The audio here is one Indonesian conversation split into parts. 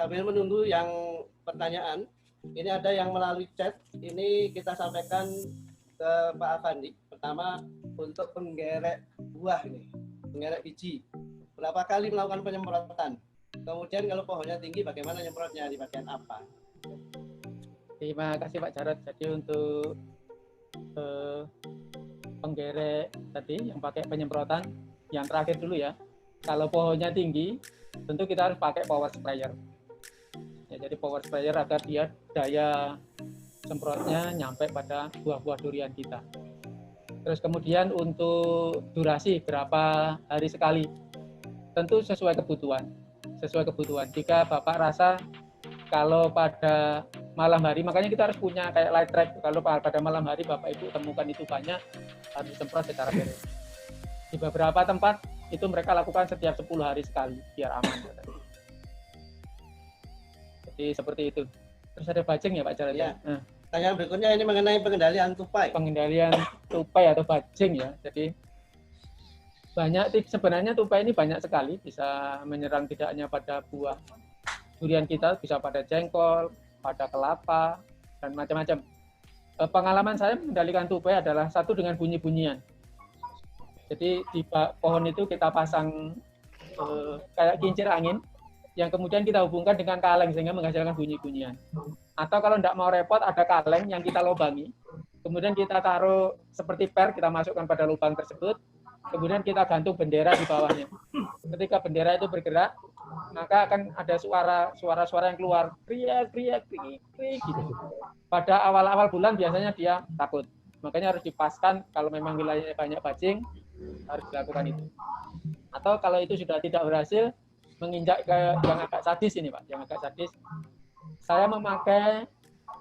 sambil menunggu yang pertanyaan, ini ada yang melalui chat. Ini kita sampaikan ke Pak Afandi. Pertama, untuk penggerek buah ini, penggerek biji. Berapa kali melakukan penyemprotan? Kemudian kalau pohonnya tinggi, bagaimana nyemprotnya, di bagian apa? Terima kasih Pak Jarod. Jadi untuk penggerek tadi yang pakai penyemprotan, yang terakhir dulu ya. Kalau pohonnya tinggi, tentu kita harus pakai power sprayer. Ya, jadi power sprayer agar dia daya semprotnya nyampe pada buah-buah durian kita. Terus kemudian untuk durasi berapa hari sekali, tentu sesuai kebutuhan. Jika Bapak rasa kalau pada malam hari, makanya kita harus punya kayak light trap. Kalau pada malam hari Bapak Ibu temukan itu banyak, harus disemprot secara periode. Di beberapa tempat itu mereka lakukan setiap 10 hari sekali biar aman. Jadi seperti itu. Terus ada bajing ya Pak Jarod? Ya. Tanya berikutnya ini mengenai pengendalian tupai. Pengendalian tupai atau bajing ya. Jadi banyak, sebenarnya tupai ini banyak sekali, bisa menyerang tidak hanya pada buah durian kita, bisa pada jengkol, pada kelapa, dan macam-macam. Pengalaman saya mengendalikan tupai adalah satu dengan bunyi-bunyian. Jadi di pohon itu kita pasang kayak kincir angin, yang kemudian kita hubungkan dengan kaleng sehingga menghasilkan bunyi-bunyian. Atau kalau tidak mau repot, ada kaleng yang kita lobangi, kemudian kita taruh seperti per, kita masukkan pada lubang tersebut, kemudian kita gantung bendera di bawahnya. Ketika bendera itu bergerak, maka akan ada suara-suara yang keluar, kriak gitu. Pada awal-awal bulan biasanya dia takut. Makanya harus dipaskan kalau memang wilayahnya banyak bajing, harus dilakukan itu. Atau kalau itu sudah tidak berhasil, menginjak ke yang agak sadis ini Pak, yang agak sadis. Saya memakai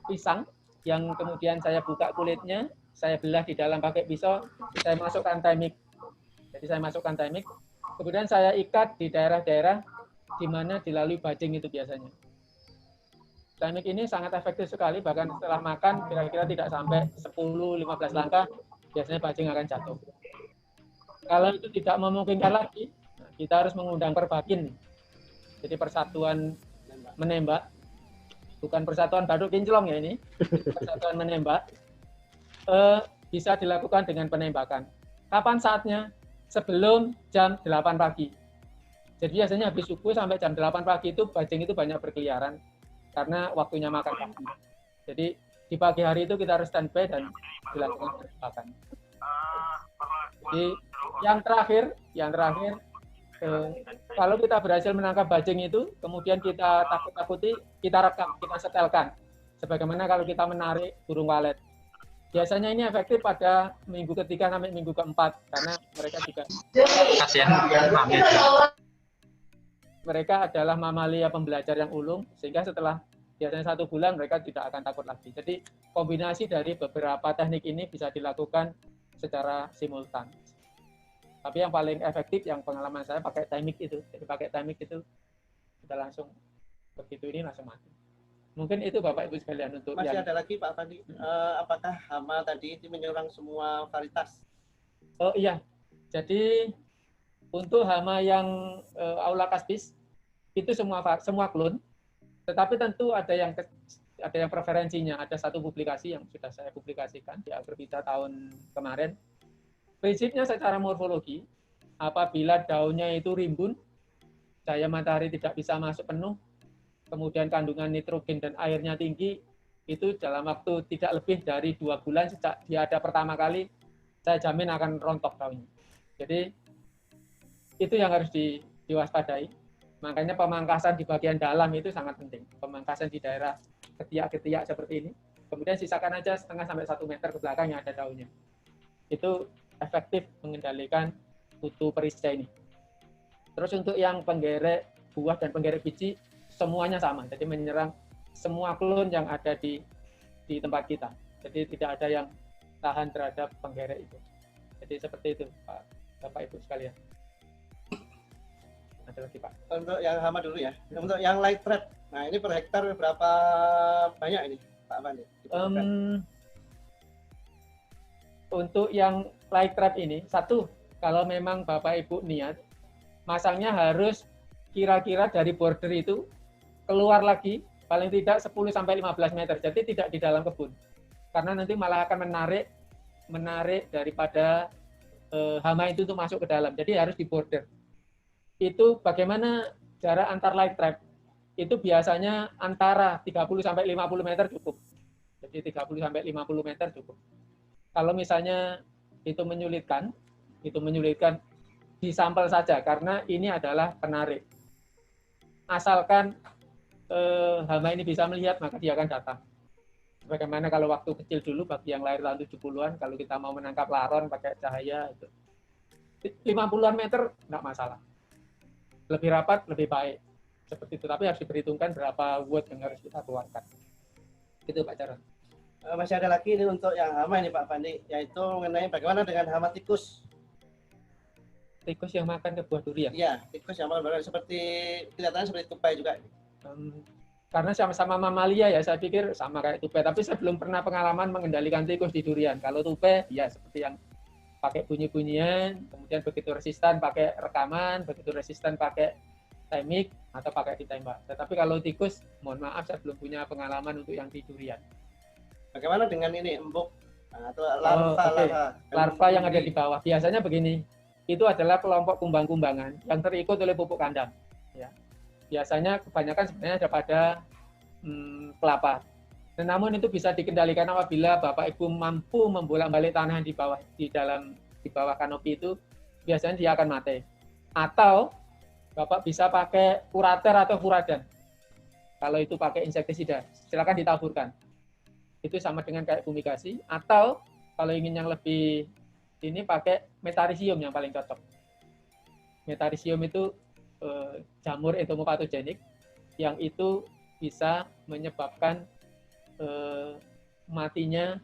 pisang yang kemudian saya buka kulitnya, saya belah di dalam pakai pisau, saya masukkan timik. Jadi saya masukkan timik, kemudian saya ikat di daerah-daerah di mana dilalui bajing itu biasanya. Timik ini sangat efektif sekali, bahkan setelah makan kira-kira tidak sampai 10-15 langkah, biasanya bajing akan jatuh. Kalau itu tidak memungkinkan lagi, kita harus mengundang perbakin. Jadi persatuan menembak, bukan persatuan baduk kinclong ya ini, persatuan menembak, bisa dilakukan dengan penembakan. Kapan saatnya? Sebelum jam 8 pagi. Jadi biasanya habis subuh sampai jam 8 pagi itu bajing itu banyak berkeliaran karena waktunya makan pagi. Jadi di pagi hari itu kita harus standby dan dilakukan penembakan. Jadi yang terakhir, kalau kita berhasil menangkap bajing itu, kemudian kita takut-takuti, kita rekam, kita setelkan. Sebagaimana kalau kita menarik burung walet. Biasanya ini efektif pada minggu ketiga sampai minggu keempat, karena mereka juga mereka adalah mamalia pembelajar yang ulung, sehingga setelah biasanya 1 bulan mereka tidak akan takut lagi. Jadi kombinasi dari beberapa teknik ini bisa dilakukan secara simultan. Tapi yang paling efektif, yang pengalaman saya pakai timik itu. Jadi pakai timik itu kita langsung begitu ini langsung mati. Mungkin itu Bapak Ibu sekalian untuk masih ada lagi Pak Fandi. Apakah hama tadi itu menyerang semua varietas? Oh iya. Jadi untuk hama yang Aula Caspis itu semua klon. Tetapi tentu ada yang preferensinya. Ada satu publikasi yang sudah saya publikasikan di Agrovita tahun kemarin. Prinsipnya secara morfologi, apabila daunnya itu rimbun, cahaya matahari tidak bisa masuk penuh, kemudian kandungan nitrogen dan airnya tinggi, itu dalam waktu tidak lebih dari 2 bulan sejak dia ada pertama kali, saya jamin akan rontok daunnya. Jadi itu yang harus diwaspadai. Makanya pemangkasan di bagian dalam itu sangat penting. Pemangkasan di daerah ketiak-ketiak seperti ini. Kemudian sisakan aja 0,5 sampai 1 meter ke belakang yang ada daunnya. Itu efektif mengendalikan kutu perisai ini. Terus untuk yang penggerek buah dan penggerek biji, semuanya sama. Jadi menyerang semua klon yang ada di tempat kita. Jadi tidak ada yang tahan terhadap penggerek itu. Jadi seperti itu, Bapak Ibu sekalian. Ada lagi Pak. Untuk yang hama dulu ya. Untuk yang light trap, nah ini per hektar berapa banyak ini Pak Fandi? Untuk yang light trap ini, satu, kalau memang Bapak Ibu niat, masangnya harus kira-kira dari border itu keluar lagi paling tidak 10 sampai 15 meter. Jadi tidak di dalam kebun. Karena nanti malah akan menarik daripada hama itu untuk masuk ke dalam. Jadi harus di border. Itu bagaimana jarak antar light trap? Itu biasanya antara 30 sampai 50 meter cukup. Jadi 30 sampai 50 meter cukup. Kalau misalnya itu menyulitkan disampel saja karena ini adalah penarik. Asalkan hama ini bisa melihat, maka dia akan datang. Bagaimana kalau waktu kecil dulu bagi yang lahir tahun 70-an, kalau kita mau menangkap laron pakai cahaya itu 50-an meter enggak masalah. Lebih rapat lebih baik. Seperti itu, tapi harus diperhitungkan berapa watt yang harus kita keluarkan. Itu Pak Jarod. Masih ada lagi ini untuk yang hama ini Pak Fandi, yaitu mengenai bagaimana dengan hama tikus. Tikus yang makan ke buah durian. Iya, tikus yang makan durian seperti kelihatannya seperti tupai juga. Karena sama-sama mamalia ya, saya pikir sama kayak tupai. Tapi saya belum pernah pengalaman mengendalikan tikus di durian. Kalau tupai, ya seperti yang pakai bunyi-bunyian, kemudian begitu resistan pakai rekaman, begitu resistan pakai timing atau pakai ditembak. Tetapi kalau tikus, mohon maaf saya belum punya pengalaman untuk yang di durian. Bagaimana dengan ini embuk atau larva yang ada di bawah? Biasanya begini, itu adalah kelompok kumbang-kumbangan yang terikut oleh pupuk kandang. Ya. Biasanya kebanyakan sebenarnya ada pada kelapa. Namun itu bisa dikendalikan apabila Bapak Ibu mampu membolak-balik tanah di bawah kanopi itu, biasanya dia akan mati. Atau Bapak bisa pakai kurater atau furadan. Kalau itu pakai insektisida, silakan ditaburkan. Itu sama dengan kayak fumigasi. Atau kalau ingin yang lebih ini pakai metarisium yang paling cocok. Metarisium itu jamur entomopatogenik yang itu bisa menyebabkan matinya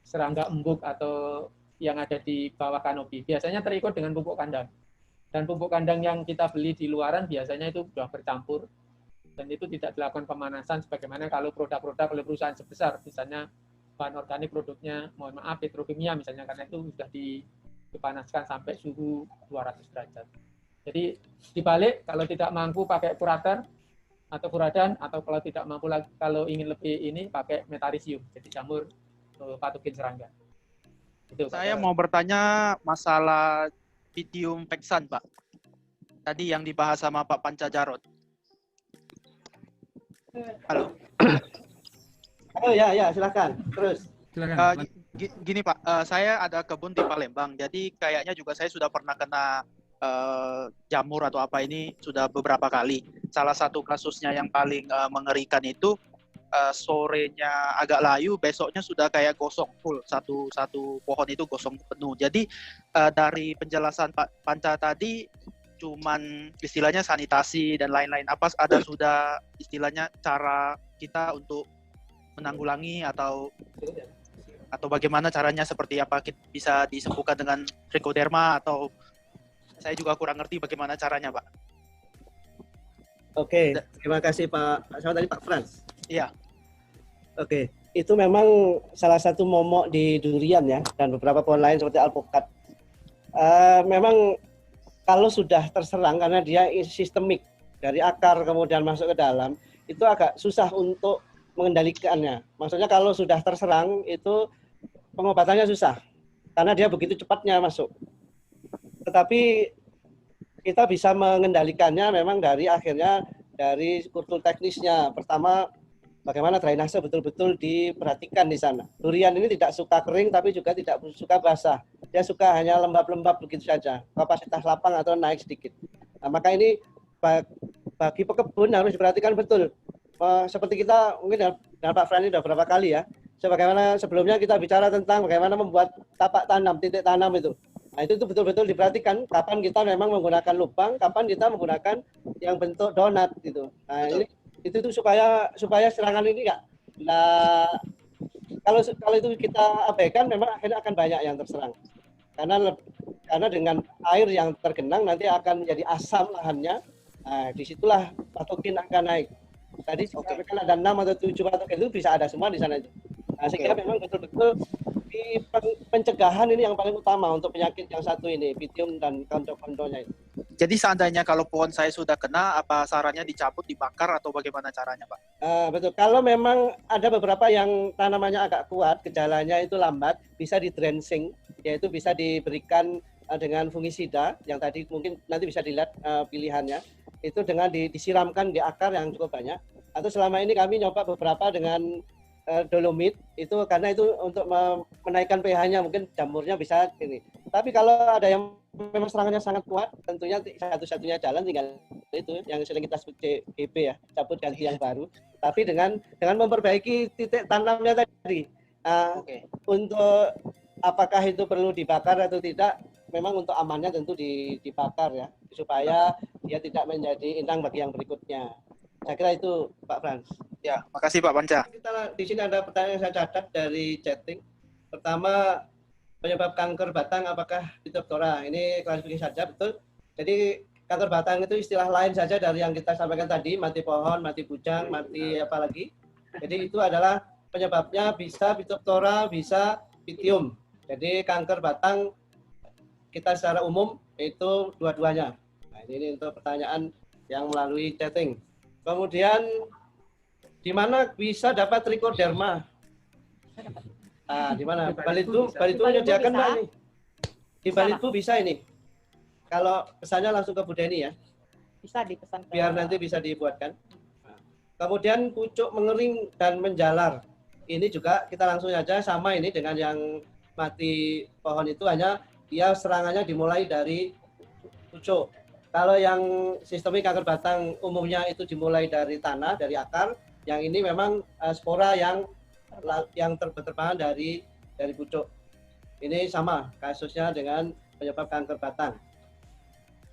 serangga embuk atau yang ada di bawah kanopi. Biasanya terikut dengan pupuk kandang. Dan pupuk kandang yang kita beli di luaran biasanya itu sudah bercampur. Dan itu tidak dilakukan pemanasan sebagaimana kalau produk-produk oleh perusahaan sebesar. Misalnya bahan organik produknya, mohon maaf, petrokimia misalnya, karena itu sudah dipanaskan sampai suhu 200 derajat. Jadi dibalik, kalau tidak mampu pakai kurater atau furadan, atau kalau tidak mampu kalau ingin lebih ini pakai metarisium, jadi jamur patogen serangga. Itu, saya mau bertanya masalah Pythium vexan, Pak. Tadi yang dibahas sama Pak Panca Jarod. Halo. Oh ya, silakan. Terus. Silakan. Gini Pak, saya ada kebun di Palembang, jadi kayaknya juga saya sudah pernah kena jamur atau apa ini sudah beberapa kali. Salah satu kasusnya yang paling mengerikan itu sorenya agak layu, besoknya sudah kayak gosong full, satu pohon itu gosong penuh. Jadi dari penjelasan Pak Panca tadi cuman istilahnya sanitasi dan lain-lain. Apa ada sudah istilahnya cara kita untuk menanggulangi atau bagaimana caranya, seperti apa bisa disembuhkan dengan trichoderma, atau saya juga kurang ngerti bagaimana caranya, Pak. Oke, terima kasih Pak. Sama tadi Pak Frans. Iya. Oke, itu memang salah satu momok di durian ya, dan beberapa pohon lain seperti alpukat. Memang kalau sudah terserang karena dia sistemik dari akar kemudian masuk ke dalam, itu agak susah untuk mengendalikannya. Maksudnya kalau sudah terserang itu pengobatannya susah karena dia begitu cepatnya masuk. Tetapi kita bisa mengendalikannya memang dari kultur teknisnya. Pertama, bagaimana drainase betul-betul diperhatikan di sana. Durian ini tidak suka kering tapi juga tidak suka basah. Dia suka hanya lembab-lembab begitu saja. Kapasitas lapang atau naik sedikit. Nah, maka ini bagi pekebun harus diperhatikan betul. Seperti kita mungkin dengan Pak Fran ini sudah berapa kali ya. Sebagaimana sebelumnya kita bicara tentang bagaimana membuat tapak tanam, titik tanam itu. Nah, itu betul-betul diperhatikan kapan kita memang menggunakan lubang, kapan kita menggunakan yang bentuk donat gitu. Nah, ini itu supaya serangan ini enggak. Nah, kalau itu kita abaikan memang akhirnya akan banyak yang terserang. Karena dengan air yang tergenang nanti akan menjadi asam lahannya. Nah, disitulah patogen akan naik. Tadi kan ada 6 atau 7 patogen itu bisa ada semua di sana itu. Nah, sehingga memang betul-betul di pencegahan ini yang paling utama untuk penyakit yang satu ini, Pythium dan konco-konconya itu. Jadi seandainya kalau pohon saya sudah kena, apa sarannya dicabut, dibakar, atau bagaimana caranya, Pak? Betul. Kalau memang ada beberapa yang tanamannya agak kuat, gejalanya itu lambat, bisa di drenching, yaitu bisa diberikan dengan fungisida yang tadi mungkin nanti bisa dilihat pilihannya. Itu dengan disiramkan di akar yang cukup banyak. Atau selama ini kami nyoba beberapa dengan dolomit itu karena itu untuk menaikkan pH-nya, mungkin jamurnya bisa ini. Tapi kalau ada yang memang serangannya sangat kuat, tentunya satu-satunya jalan tinggal itu yang sering kita sebut CGB ya, cabut ganti yang baru. Tapi dengan memperbaiki titik tanamnya tadi. Untuk apakah itu perlu dibakar atau tidak, memang untuk amannya tentu dibakar ya, supaya dia tidak menjadi inang bagi yang berikutnya. Saya kira itu Pak Frans. Ya, makasih Pak Panca. Kita di sini ada pertanyaan yang saya catat dari chatting. Pertama, penyebab kanker batang apakah Phytophthora? Ini klasifikasi saja, betul. Jadi kanker batang itu istilah lain saja dari yang kita sampaikan tadi, mati pohon, mati bujang, mati apa lagi. Jadi itu adalah penyebabnya bisa Phytophthora, bisa Pythium. Jadi kanker batang kita secara umum itu dua-duanya. Nah, ini untuk pertanyaan yang melalui chatting. Kemudian di mana bisa dapat trichoderma? Di mana? Balitbu menyediakan Mbak ini. Di Balitbu bisa ini. Kalau pesannya langsung ke Bu Deni ya. Bisa dipesan. Biar nanti bisa dibuatkan. Kemudian pucuk mengering dan menjalar. Ini juga kita langsung aja sama ini dengan yang mati pohon itu, hanya dia serangannya dimulai dari pucuk. Kalau yang sistemik kanker batang umumnya itu dimulai dari tanah, dari akar. Yang ini memang spora yang terbangan dari pucuk. Ini sama kasusnya dengan penyebab kanker batang.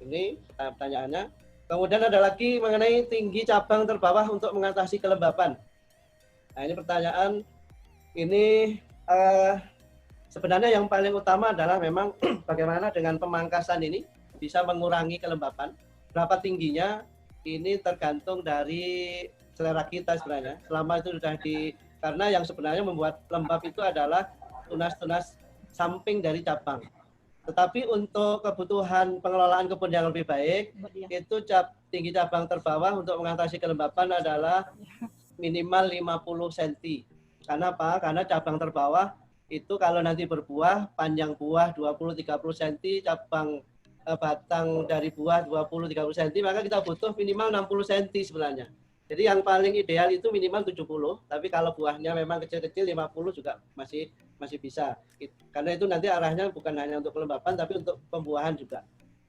Ini pertanyaannya. Kemudian ada lagi mengenai tinggi cabang terbawah untuk mengatasi kelembapan. Nah, ini pertanyaan ini sebenarnya yang paling utama adalah memang bagaimana dengan pemangkasan ini bisa mengurangi kelembapan. Berapa tingginya ini tergantung dari selera kita sebenarnya. Selama itu sudah karena yang sebenarnya membuat lembab itu adalah tunas-tunas samping dari cabang. Tetapi untuk kebutuhan pengelolaan kebun yang lebih baik, itu tinggi cabang terbawah untuk mengatasi kelembapan adalah minimal 50 cm. Karena apa? Karena cabang terbawah itu kalau nanti berbuah, panjang buah 20-30 cm, cabang batang dari buah 20-30 cm, maka kita butuh minimal 60 cm sebenarnya. Jadi yang paling ideal itu minimal 70, tapi kalau buahnya memang kecil-kecil 50 juga masih bisa. Karena itu nanti arahnya bukan hanya untuk kelembapan, tapi untuk pembuahan juga.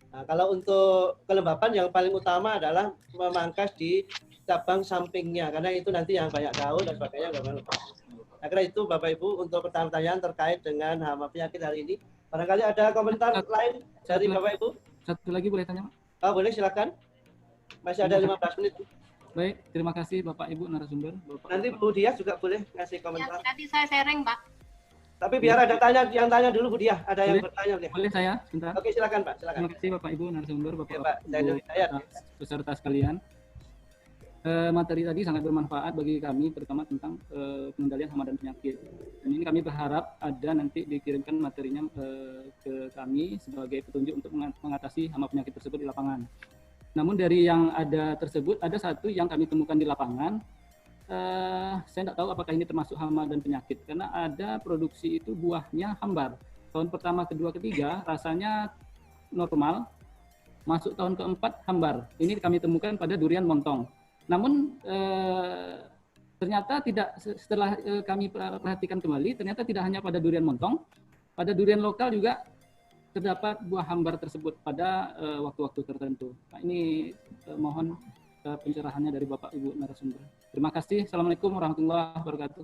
Nah, kalau untuk kelembapan yang paling utama adalah memangkas di cabang sampingnya, karena itu nanti yang banyak daun dan sebagainya. Saya kira itu Bapak Ibu untuk pertanyaan terkait dengan hama penyakit hari ini. Barangkali ada komentar lain dari Bapak Ibu? Satu lagi boleh tanya, Pak? Oh, boleh, silakan. Masih ada 15 menit. Baik, terima kasih Bapak Ibu narasumber. Nanti Bu Diah juga boleh ngasih komentar. Ya, nanti saya sharing, Pak. Tapi biar ada yang tanya dulu Bu Diah, ada yang bertanya boleh. Boleh saya sebentar? Oke, silakan Pak, silakan. Terima kasih Bapak Ibu narasumber, Bapak Ya, Pak. Ibu peserta sekalian. Materi tadi sangat bermanfaat bagi kami, terutama tentang pengendalian hama dan penyakit. Dan ini kami berharap ada nanti dikirimkan materinya ke kami sebagai petunjuk untuk mengatasi hama penyakit tersebut di lapangan. Namun dari yang ada tersebut, ada satu yang kami temukan di lapangan, saya tidak tahu apakah ini termasuk hama dan penyakit, karena ada produksi itu buahnya hambar. Tahun pertama, kedua, ketiga rasanya normal, masuk tahun keempat hambar. Ini kami temukan pada durian montong. Namun ternyata tidak, setelah kami perhatikan kembali, ternyata tidak hanya pada durian montong, pada durian lokal juga terdapat buah hambar tersebut pada waktu-waktu tertentu. Nah, ini mohon pencerahannya dari Bapak Ibu narasumber. Terima kasih. Assalamualaikum warahmatullahi wabarakatuh.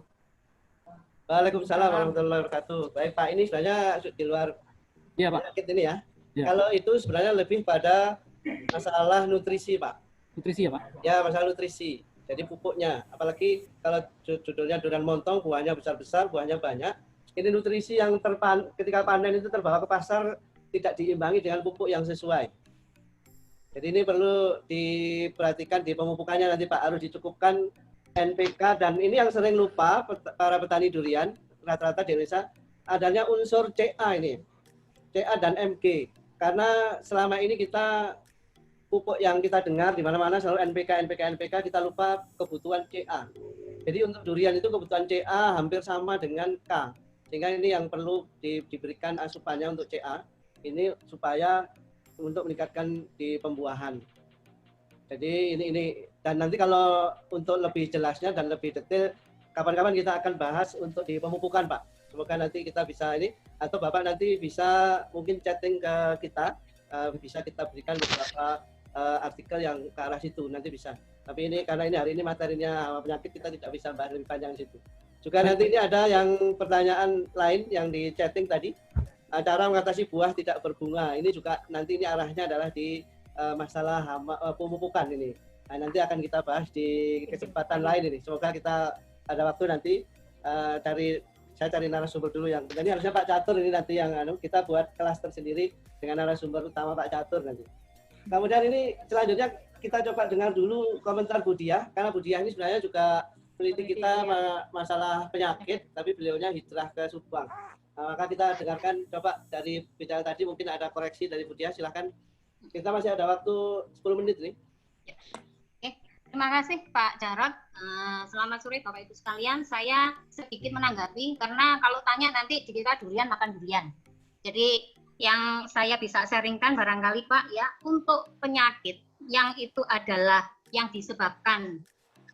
Waalaikumsalam warahmatullahi wabarakatuh. Baik Pak, ini sebenarnya di luar penyakit ini ya. Kalau itu sebenarnya lebih pada masalah nutrisi Pak. Nutrisi ya Pak? Ya, masalah nutrisi. Jadi pupuknya, apalagi kalau judulnya durian montong, buahnya besar-besar, buahnya banyak. Ini nutrisi yang ketika panen itu terbawa ke pasar tidak diimbangi dengan pupuk yang sesuai. Jadi ini perlu diperhatikan di pemupukannya nanti Pak, harus dicukupkan NPK, dan ini yang sering lupa para petani durian rata-rata di Indonesia, adanya unsur CA ini, CA dan MG. Karena selama ini kita pupuk yang kita dengar di mana-mana selalu NPK kita lupa kebutuhan CA. Jadi untuk durian itu kebutuhan CA hampir sama dengan K. Sehingga ini yang perlu diberikan asupannya untuk CA. Ini supaya untuk meningkatkan di pembuahan. Jadi ini dan nanti kalau untuk lebih jelasnya dan lebih detail kapan-kapan kita akan bahas untuk di pemupukan, Pak. Semoga nanti kita bisa ini atau Bapak nanti bisa mungkin chatting ke kita, bisa kita berikan beberapa artikel yang ke arah situ nanti bisa. Tapi ini karena ini hari ini materinya penyakit kita tidak bisa bahas lebih panjang situ. Juga nanti ini ada yang pertanyaan lain yang di chatting tadi, cara mengatasi buah tidak berbunga. Ini juga nanti ini arahnya adalah di masalah pemupukan ini. Nah, nanti akan kita bahas di kesempatan lain ini. Semoga kita ada waktu nanti saya cari narasumber dulu yang ini harusnya Pak Catur ini nanti yang kita buat kelas tersendiri dengan narasumber utama Pak Catur nanti. Kemudian ini selanjutnya kita coba dengar dulu komentar Budiah, karena Budiah ini sebenarnya juga peneliti kita masalah penyakit, tapi beliaunya hijrah ke Subang. Nah, maka kita dengarkan coba dari bicara tadi mungkin ada koreksi dari Budiah, silahkan. Kita masih ada waktu 10 menit nih. Oke, terima kasih Pak Jarod. Selamat sore Bapak Ibu sekalian. Saya sedikit menanggapi karena kalau tanya nanti dikira durian makan durian. Jadi yang saya bisa sharingkan barangkali Pak ya, untuk penyakit yang itu adalah yang disebabkan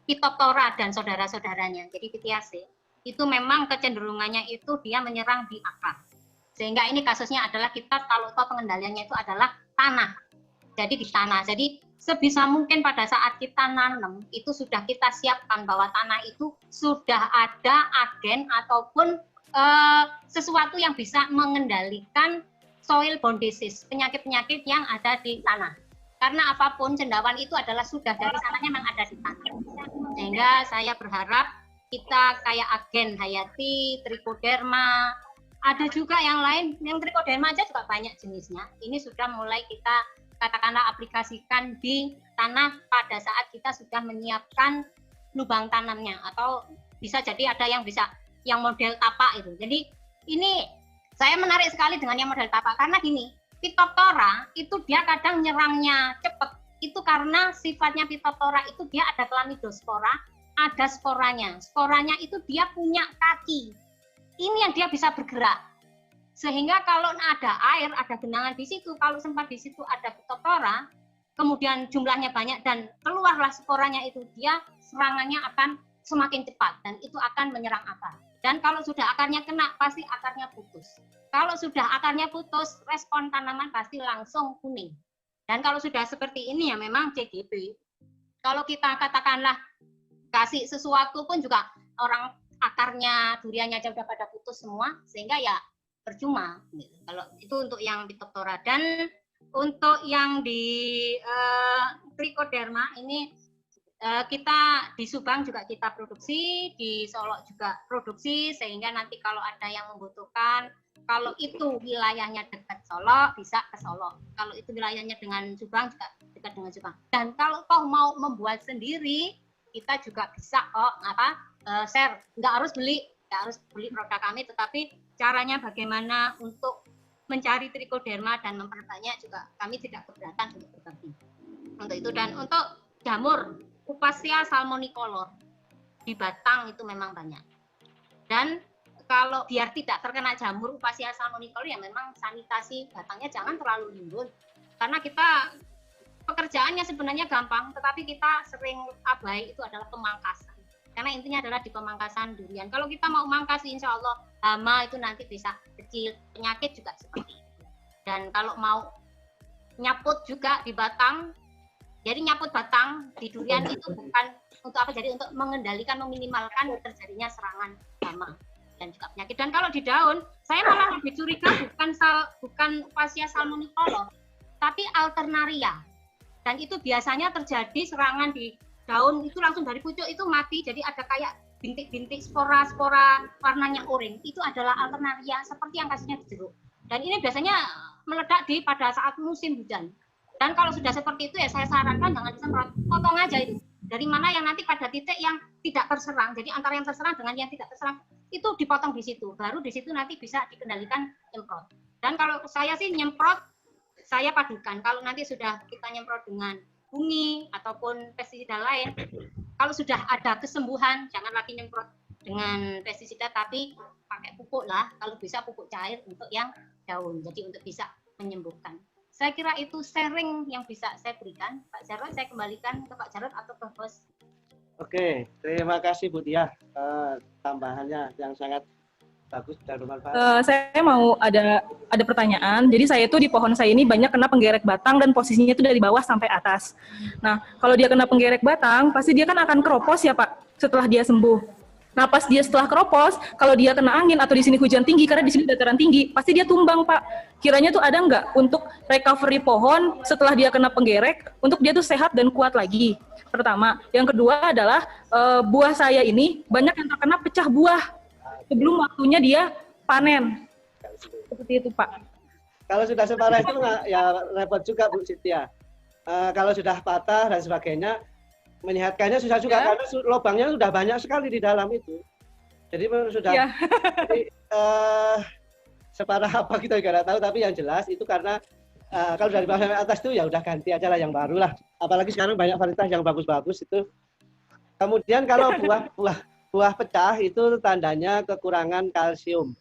Phytophthora dan saudara-saudaranya, jadi Pithiaceae, itu memang kecenderungannya itu dia menyerang di akar. Sehingga ini kasusnya adalah kita kalau tahu pengendaliannya itu adalah tanah. Jadi di tanah. Jadi sebisa mungkin pada saat kita nanam itu sudah kita siapkan bahwa tanah itu sudah ada agen ataupun sesuatu yang bisa mengendalikan soil borne disease, penyakit-penyakit yang ada di tanah. Karena apapun cendawan itu adalah sudah dari sananya memang ada di tanah. Sehingga saya berharap kita kayak agen hayati, trichoderma, ada juga yang lain, yang trichoderma aja juga banyak jenisnya. Ini sudah mulai kita katakanlah aplikasikan di tanah pada saat kita sudah menyiapkan lubang tanamnya, atau bisa jadi ada yang bisa yang model tapak itu. Jadi ini saya menarik sekali dengan yang model tapak karena gini, Phytophthora itu dia kadang nyerangnya cepat. Itu karena sifatnya Phytophthora itu dia ada Chlamydospora, ada sporanya. Sporanya itu dia punya kaki. Ini yang dia bisa bergerak. Sehingga kalau ada air, ada genangan di situ, kalau sempat di situ ada Phytophthora, kemudian jumlahnya banyak dan keluarlah sporanya itu, dia serangannya akan semakin cepat dan itu akan menyerang akar. Dan kalau sudah akarnya kena, pasti akarnya putus. Kalau sudah akarnya putus, respon tanaman pasti langsung kuning. Dan kalau sudah seperti ini ya memang CGP. Kalau kita katakanlah kasih sesuatu pun juga orang akarnya, duriannya aja udah pada putus semua, sehingga ya percuma. Kalau itu untuk yang Phytophthora. Dan untuk yang di Trichoderma ini kita di Subang juga kita produksi, di Solo juga produksi, sehingga nanti kalau ada yang membutuhkan, kalau itu wilayahnya dekat Solo bisa ke Solo, kalau itu wilayahnya dengan Subang juga dekat dengan Subang. Dan kalau toh mau membuat sendiri, kita juga bisa share, nggak harus beli produk kami, tetapi caranya bagaimana untuk mencari Trichoderma dan memperbanyak juga kami tidak keberatan untuk berbagi. Untuk itu dan untuk jamur Upasia salmonicolor di batang itu memang banyak. Dan kalau biar tidak terkena jamur Upasia salmonicolor ya memang sanitasi batangnya jangan terlalu limbun. Karena kita pekerjaannya sebenarnya gampang, tetapi kita sering abai itu adalah pemangkasan. Karena intinya adalah di pemangkasan durian. Kalau kita mau mangkas insya Allah hama itu nanti bisa kecil, penyakit juga seperti itu. Dan kalau mau nyaput juga di batang, jadi nyaput batang di durian itu bukan untuk apa, jadi untuk mengendalikan, meminimalkan terjadinya serangan hama dan juga penyakit. Dan kalau di daun, saya malah lebih curiga bukan Upasia salmonicolor, tapi Alternaria. Dan itu biasanya terjadi serangan di daun itu langsung dari pucuk itu mati, jadi ada kayak bintik-bintik spora-spora warnanya oranye. Itu adalah Alternaria seperti yang kasusnya di jeruk. Dan ini biasanya meledak pada saat musim hujan. Dan kalau sudah seperti itu ya saya sarankan jangan disemprot, potong aja itu. Dari mana yang nanti pada titik yang tidak terserang, jadi antara yang terserang dengan yang tidak terserang itu dipotong di situ. Baru di situ nanti bisa dikendalikan nyemprot. Dan kalau saya sih nyemprot saya padukan. Kalau nanti sudah kita nyemprot dengan bumi ataupun pestisida lain, kalau sudah ada kesembuhan, jangan lagi nyemprot dengan pestisida, tapi pakai pupuk lah. Kalau bisa pupuk cair untuk yang daun, jadi untuk bisa menyembuhkan. Saya kira itu sharing yang bisa saya berikan. Pak Jarod, saya kembalikan ke Pak Jarod atau ke Bos. Oke, terima kasih Bu Tia, tambahannya yang sangat bagus dan bermanfaat. Saya mau ada pertanyaan. Jadi saya itu di pohon saya ini banyak kena penggerek batang dan posisinya itu dari bawah sampai atas. Nah, kalau dia kena penggerek batang, pasti dia kan akan keropos ya Pak, setelah dia sembuh. Nah, pas dia setelah keropos, kalau dia kena angin atau di sini hujan tinggi, karena di sini dataran tinggi, pasti dia tumbang Pak. Kiranya tuh ada nggak untuk recovery pohon setelah dia kena penggerek, untuk dia tuh sehat dan kuat lagi? Pertama. Yang kedua adalah buah saya ini banyak yang terkena pecah buah sebelum waktunya dia panen. Seperti itu Pak. Kalau sudah separah itu ya repot juga Bu Sitia. Kalau sudah patah dan sebagainya, menyehatkannya susah juga karena lubangnya sudah banyak sekali di dalam itu. Jadi sudah jadi, separah apa kita juga tidak tahu, tapi yang jelas itu karena kalau dari bawah sampai atas itu ya udah ganti aja lah yang baru lah. Apalagi sekarang banyak varietas yang bagus-bagus itu. Kemudian kalau buah pecah itu tandanya kekurangan kalsium.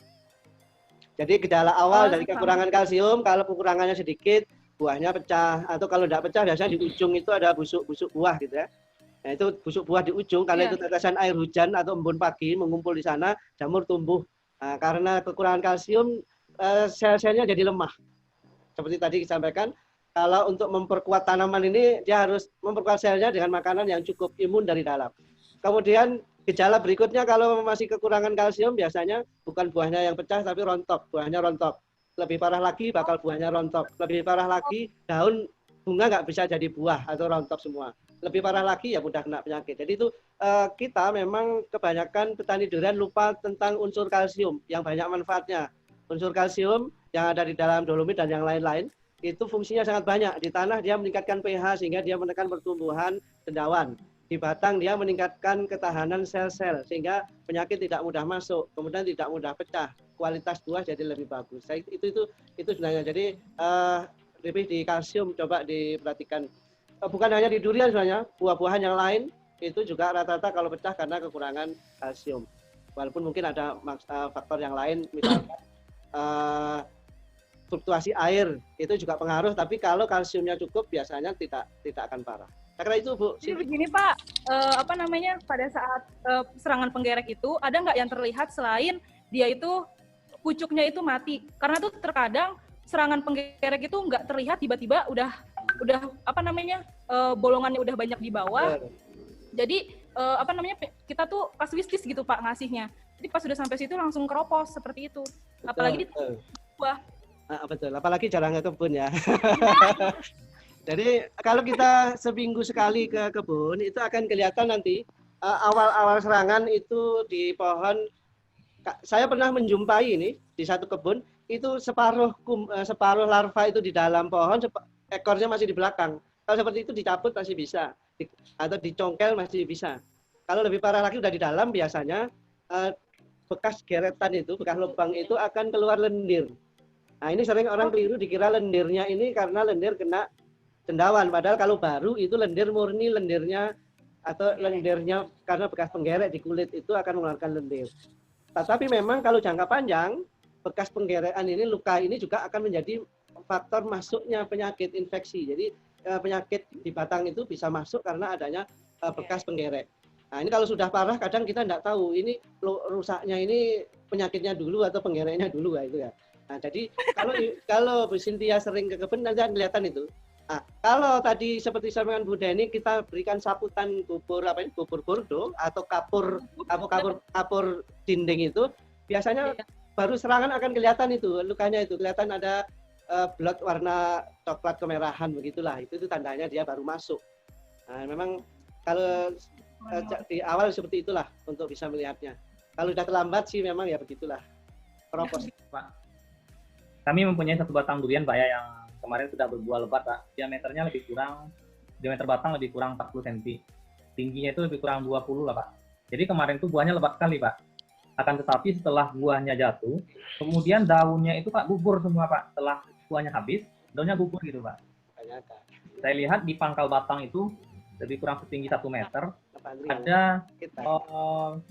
Jadi gejala awal dari kekurangan kalsium, kalau kekurangannya sedikit, buahnya pecah. Atau kalau tidak pecah, biasanya di ujung itu ada busuk-busuk buah gitu ya. Nah, itu busuk buah di ujung, karena itu tetesan air hujan atau embun pagi mengumpul di sana, jamur tumbuh. Nah, karena kekurangan kalsium, sel-selnya jadi lemah. Seperti tadi disampaikan, kalau untuk memperkuat tanaman ini, dia harus memperkuat selnya dengan makanan yang cukup imun dari dalam. Kemudian gejala berikutnya kalau masih kekurangan kalsium, biasanya bukan buahnya yang pecah, tapi rontok, buahnya rontok. Lebih parah lagi, bakal buahnya rontok. Lebih parah lagi, daun bunga nggak bisa jadi buah atau rontok semua. Lebih parah lagi, ya mudah kena penyakit. Jadi itu kita memang kebanyakan petani durian lupa tentang unsur kalsium yang banyak manfaatnya. Unsur kalsium yang ada di dalam dolomit dan yang lain-lain, itu fungsinya sangat banyak. Di tanah dia meningkatkan pH sehingga dia menekan pertumbuhan cendawan. Di batang dia meningkatkan ketahanan sel-sel sehingga penyakit tidak mudah masuk, kemudian tidak mudah pecah. Kualitas buah jadi lebih bagus. Itu sebenarnya. Jadi lebih di kalsium coba diperhatikan. Bukan hanya di durian sebenarnya, buah-buahan yang lain itu juga rata-rata kalau pecah karena kekurangan kalsium. Walaupun mungkin ada faktor yang lain, misalnya fluktuasi air itu juga pengaruh, tapi kalau kalsiumnya cukup biasanya tidak akan parah. Karena itu Bu. Jadi begini Pak, pada saat serangan penggerek itu ada nggak yang terlihat selain dia itu pucuknya itu mati? Karena tuh terkadang serangan penggerek itu nggak terlihat, tiba-tiba udah bolongannya udah banyak di bawah. Jadi kita tuh pas wistis gitu Pak ngasihnya. Jadi pas sudah sampai situ langsung keropos seperti itu. Apalagi di buah. Betul, apalagi jarang ke kebun ya. Jadi kalau kita seminggu sekali ke kebun, itu akan kelihatan nanti awal-awal serangan itu di pohon. Saya pernah menjumpai ini di satu kebun, itu separuh larva itu di dalam pohon, ekornya masih di belakang. Kalau seperti itu dicabut masih bisa, atau dicongkel masih bisa. Kalau lebih parah lagi udah di dalam, biasanya bekas geretan itu, bekas lubang itu akan keluar lendir. Nah ini sering orang keliru dikira lendirnya ini karena lendir kena cendawan. Padahal kalau baru itu lendir murni, lendirnya karena bekas penggerek di kulit itu akan mengeluarkan lendir. Tapi memang kalau jangka panjang, bekas penggerekan ini, luka ini juga akan menjadi faktor masuknya penyakit infeksi. Jadi penyakit di batang itu bisa masuk karena adanya bekas penggerek. Nah ini kalau sudah parah kadang kita tidak tahu ini rusaknya ini penyakitnya dulu atau penggereknya dulu ya itu ya. Nah jadi kalau Bu Cynthia sering ke kebun nanti kelihatan itu. Nah, kalau tadi seperti sampaikan Bu Deni kita berikan saputan bubur bordo atau kapur dinding itu biasanya baru serangan akan kelihatan itu lukanya itu kelihatan ada blot warna coklat kemerahan begitulah itu tandanya dia baru masuk. Nah, memang kalau di awal seperti itulah untuk bisa melihatnya. Kalau sudah terlambat sih memang ya begitulah. Keropos. Pak, kami mempunyai satu batang durian Pak ya yang kemarin sudah berbuah lebat Pak. Diameter batang lebih kurang 40 cm. Tingginya itu lebih kurang 20 lah Pak. Jadi kemarin itu buahnya lebat sekali Pak. Akan tetapi setelah buahnya jatuh, kemudian daunnya itu Pak gugur semua Pak. Setelah buahnya habis, daunnya gugur gitu Pak. Kebanyakan. Saya lihat di pangkal batang itu lebih kurang setinggi 1 meter, Pak Andri, ada kita.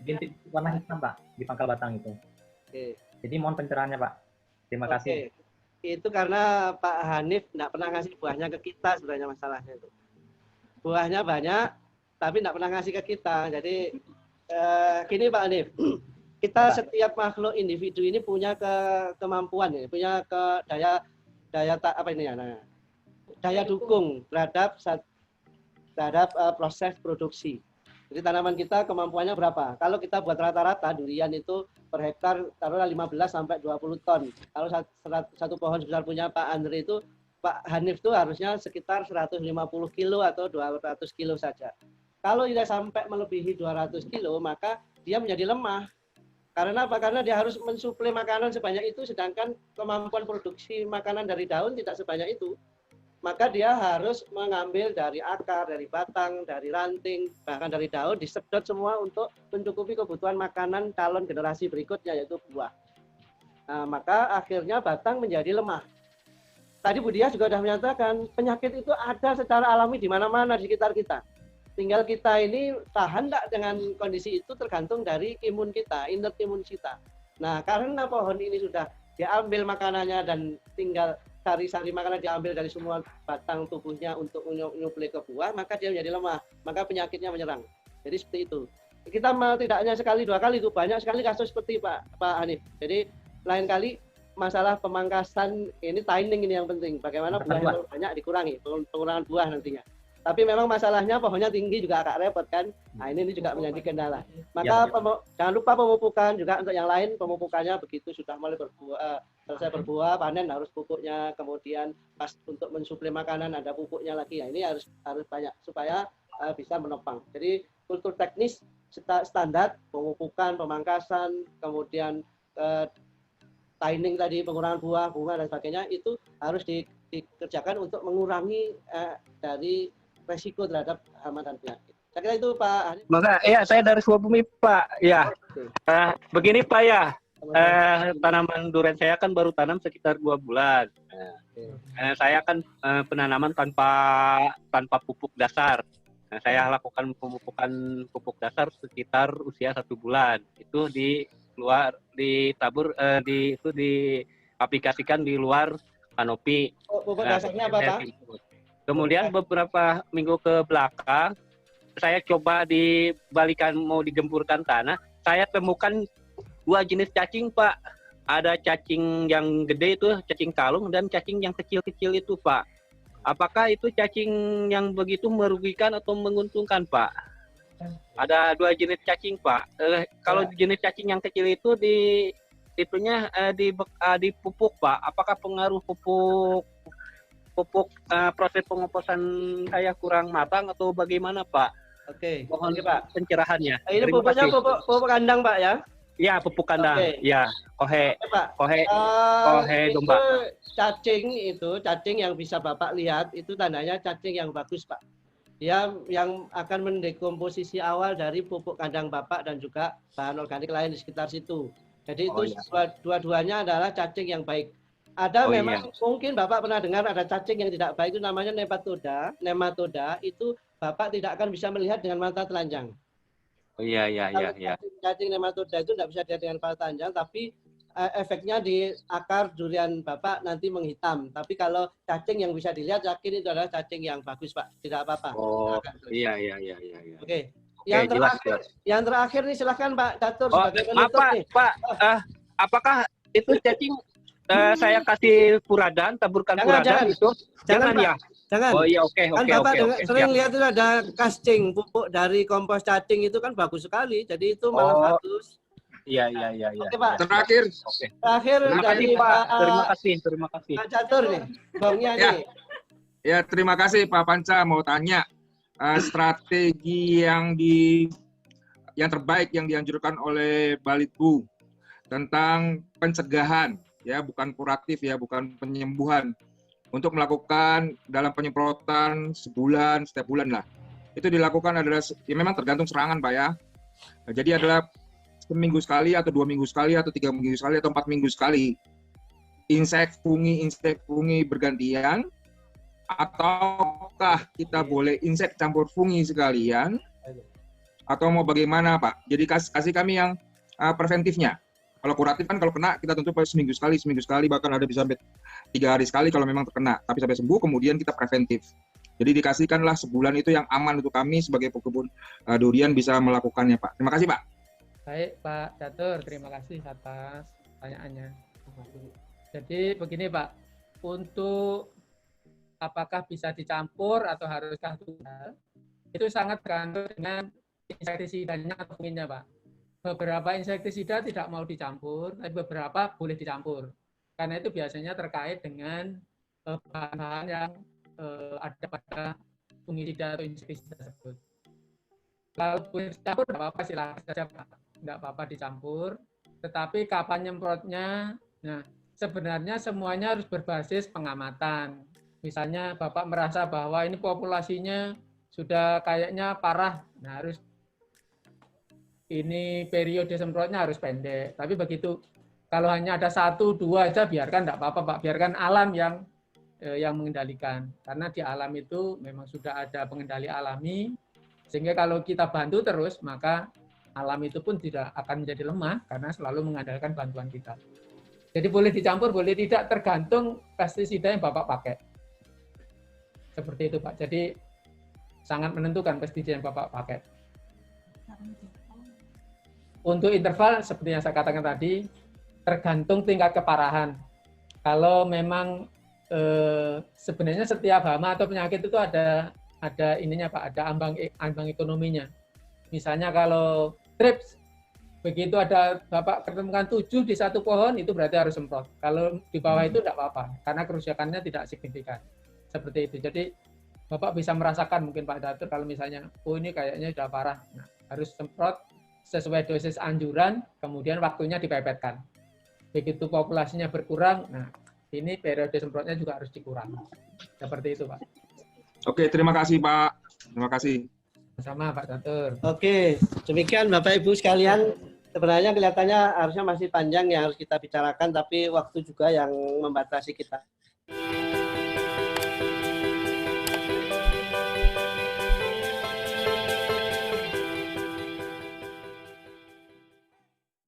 bintik warna hitam Pak di pangkal batang itu. Oke. Jadi mohon pencerahannya Pak. Terima kasih. Itu karena Pak Hanif nggak pernah ngasih buahnya ke kita sebenarnya masalahnya itu. Buahnya banyak, tapi nggak pernah ngasih ke kita. Jadi gini Pak Hanif, kita setiap makhluk individu ini punya kemampuan ya, punya daya dukung terhadap proses produksi. Jadi tanaman kita kemampuannya berapa? Kalau kita buat rata-rata durian itu per hektar taruhlah 15 sampai 20 ton. Kalau satu pohon sebesar punya Pak Andri itu, Pak Hanif itu harusnya sekitar 150 kilo atau 200 kilo saja. Kalau tidak sampai melebihi 200 kilo, maka dia menjadi lemah. Karena apa? Karena dia harus mensuplai makanan sebanyak itu, sedangkan kemampuan produksi makanan dari daun tidak sebanyak itu. Maka dia harus mengambil dari akar, dari batang, dari ranting, bahkan dari daun, disedot semua untuk mencukupi kebutuhan makanan calon generasi berikutnya, yaitu buah. Nah, maka akhirnya batang menjadi lemah. Tadi Bu Diah juga sudah menyatakan, penyakit itu ada secara alami di mana-mana di sekitar kita. Tinggal kita ini tahan enggak dengan kondisi itu tergantung dari imun kita, innate imun kita. Nah, karena pohon ini sudah diambil makanannya dan tinggal sari-sari makanan diambil dari semua batang tubuhnya untuk menyuplai ke buah, maka dia menjadi lemah, maka penyakitnya menyerang. Jadi seperti itu. Kita tidak hanya sekali 2 kali, itu banyak sekali kasus seperti Pak Hanif. Jadi lain kali masalah pemangkasan ini timing ini yang penting. Bagaimana buah yang banyak dikurangi, pengurangan buah nantinya. Tapi memang masalahnya pohonnya tinggi juga agak repot kan. Nah ini juga menjadi kendala. Maka jangan lupa pemupukan juga untuk yang lain, pemupukannya begitu sudah mulai berbuah, selesai berbuah, panen harus pupuknya, kemudian pas untuk mensuplai makanan ada pupuknya lagi. Ya ini harus banyak supaya bisa menopang. Jadi kultur teknis standar, pemupukan, pemangkasan, kemudian timing tadi, pengurangan buah, bunga dan sebagainya itu harus dikerjakan untuk mengurangi dari resiko terhadap hama dan penyakit. Saya kira itu Pak Hanif. Maka ya saya dari Sukabumi Pak. Ya. Begini Pak ya. Tanaman durian saya kan baru tanam sekitar 2 bulan. Saya kan penanaman tanpa pupuk dasar. Saya lakukan pemupukan pupuk dasar sekitar usia 1 bulan. Itu diaplikasikan di luar kanopi. Pupuk dasarnya apa Pak? Kemudian beberapa minggu ke belakang, saya coba mau digempurkan tanah, saya temukan 2 jenis cacing Pak. Ada cacing yang gede itu, cacing kalung, dan cacing yang kecil-kecil itu Pak. Apakah itu cacing yang begitu merugikan atau menguntungkan Pak? Ada 2 jenis cacing Pak. Kalau jenis cacing yang kecil itu dipupuk Pak. Apakah pengaruh pupuk proses pengoposan saya kurang matang atau bagaimana Pak? Oke. Mohon Pak pencerahannya. Ini pupuknya pupuk kandang Pak ya? Ya, pupuk kandang. Ya, kohe domba. Itu cacing yang bisa Bapak lihat itu tandanya cacing yang bagus Pak. Dia yang akan mendekomposisi awal dari pupuk kandang Bapak dan juga bahan organik lain di sekitar situ. Jadi itu dua-duanya adalah cacing yang baik. Ada memang mungkin Bapak pernah dengar ada cacing yang tidak baik itu namanya nematoda. Nematoda itu Bapak tidak akan bisa melihat dengan mata telanjang. Oh iya. Cacing nematoda itu tidak bisa dilihat dengan mata telanjang, tapi efeknya di akar durian Bapak nanti menghitam. Tapi kalau cacing yang bisa dilihat, yakin itu adalah cacing yang bagus Pak, tidak apa-apa. Oh iya. Oke. Yang terakhir nih silahkan Pak Catur sebagai penutup nih. Pak, apakah itu cacing saya kasih puradan, taburkan puradan itu? Jangan ya. Jangan. Oh iya, oke. Bapak sering lihat itu ada casting pupuk dari kompos cacing itu kan bagus sekali. Jadi itu malah bagus. Iya. Oke Pak. Terakhir dari Pak. Terima kasih. Pak Catur nih. Bongnya nih. Ya, terima kasih Pak Panca. Mau tanya strategi yang terbaik yang dianjurkan oleh Balitbu tentang pencegahan, ya bukan kuratif ya, bukan penyembuhan, untuk melakukan dalam penyemprotan setiap bulan lah. Itu dilakukan adalah ya memang tergantung serangan Pak ya. Nah, jadi adalah seminggu sekali atau 2 minggu sekali atau 3 minggu sekali atau 4 minggu sekali. insek fungi bergantian, ataukah kita boleh insek campur fungi sekalian, atau mau bagaimana Pak? Jadi kasih kami yang preventifnya. Kalau kuratif kan kalau kena kita tentu seminggu sekali, bahkan ada bisa 3 hari sekali kalau memang terkena. Tapi sampai sembuh kemudian kita preventif. Jadi dikasihkanlah sebulan itu yang aman untuk kami sebagai pekebun durian bisa melakukannya Pak. Terima kasih Pak. Baik Pak Catur, terima kasih atas pertanyaannya. Jadi begini Pak, untuk apakah bisa dicampur atau haruskah tunggal, itu sangat tergantung dengan insektisidanya atau funginya Pak. Beberapa insektisida tidak mau dicampur, tapi beberapa boleh dicampur. Karena itu biasanya terkait dengan bahan-bahan yang ada pada fungisida atau insektisida tersebut. Kalau boleh dicampur, tidak apa-apa, silakan saja Pak. Tidak apa-apa dicampur. Tetapi kapan nyemprotnya, nah sebenarnya semuanya harus berbasis pengamatan. Misalnya Bapak merasa bahwa ini populasinya sudah kayaknya parah, nah harus ini periode semprotnya harus pendek. Tapi begitu kalau hanya ada 1, 2 aja biarkan tidak apa-apa Pak, biarkan alam yang mengendalikan. Karena di alam itu memang sudah ada pengendali alami, sehingga kalau kita bantu terus maka alam itu pun tidak akan menjadi lemah karena selalu mengandalkan bantuan kita. Jadi boleh dicampur, boleh tidak, tergantung pestisida yang Bapak pakai. Seperti itu Pak. Jadi sangat menentukan pestisida yang Bapak pakai. Untuk interval, seperti yang saya katakan tadi, tergantung tingkat keparahan. Kalau memang sebenarnya setiap hama atau penyakit itu ada ininya Pak, ada ambang ekonominya. Misalnya kalau trips, begitu ada Bapak ketemukan 7 di satu pohon, itu berarti harus semprot. Kalau di bawah itu tidak apa-apa, karena kerusakannya tidak signifikan. Seperti itu. Jadi Bapak bisa merasakan mungkin Pak Datur kalau misalnya, oh ini kayaknya sudah parah, nah, harus semprot sesuai dosis anjuran, kemudian waktunya dipepetkan. Begitu populasinya berkurang, nah ini periode semprotnya juga harus dikurangi. Seperti itu Pak. Oke, terima kasih Pak. Terima kasih. Sama Pak Catur. Oke, demikian Bapak Ibu sekalian. Sebenarnya kelihatannya harusnya masih panjang yang harus kita bicarakan, tapi waktu juga yang membatasi kita.